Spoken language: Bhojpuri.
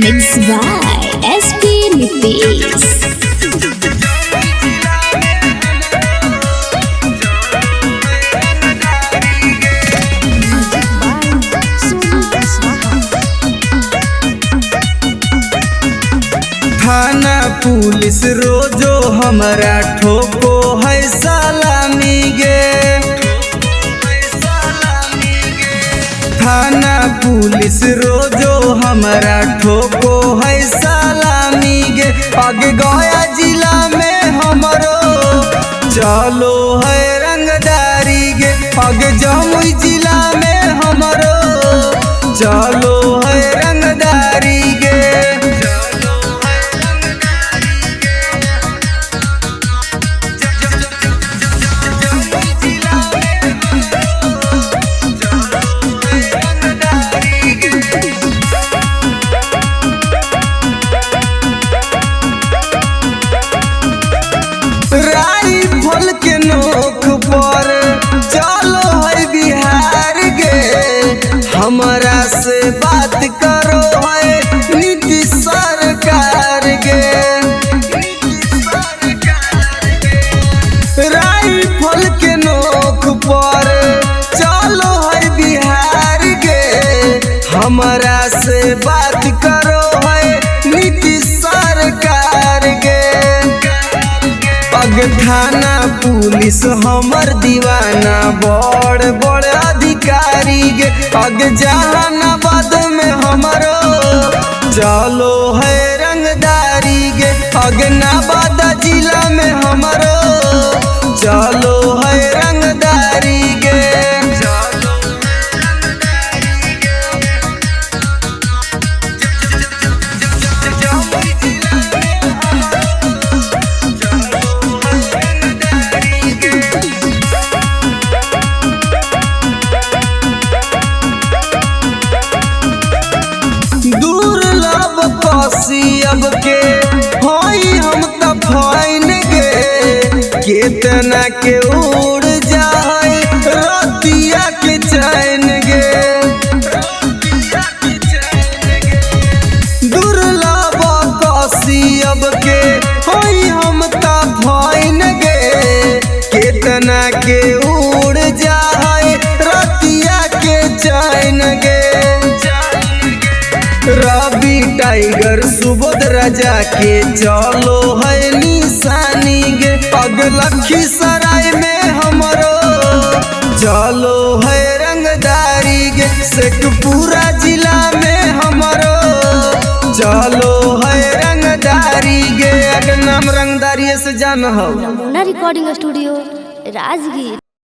Mixed by SP Nitish. थाना पुलिस रोजो हमरा ठोको है सलामी गे। थाना पुलिस रोजो हमरा ठोको है सलामी गे। आगे गया जिला में हमरो चलो है रंगदारी गे। आगे जमुई जिला में हमरो चलो है रंगदारी गे। राइफल के नोक पर चलो है बिहार गे। हमरा से बात करो है नीतीश सरकार गे। राइफल के नोक पर चलो है बिहार गे। हमरा से बात करो है नीतीश सरकार गे। अग थाना पुलिस हमर दीवाना बड़ बड़ अधिकारी गे। अग जहानाबाद में हमरो चलो है रंगदारी गे। अग नवादा जिला में हमरो चलो है रंगदारी गे। अब के होई हम त फाइन गे। केतना के उड़ जाए रतिया के चैन गे। दुर्लभ कसी अब के होई हम त फाइन गे। केतना के उड़ जाए रतिया के चैन गे। रवि टाइगर सुबोध राजा के चलो है निशानी गे। अग लखीसराय में हमरो चलो है रंगदारी गे। शेखपुरा जिला में हमरो चलो है रंगदारी गे। अग नाम रंगदारी से जान हो। नमूना रिकॉर्डिंग स्टूडियो राजगीर।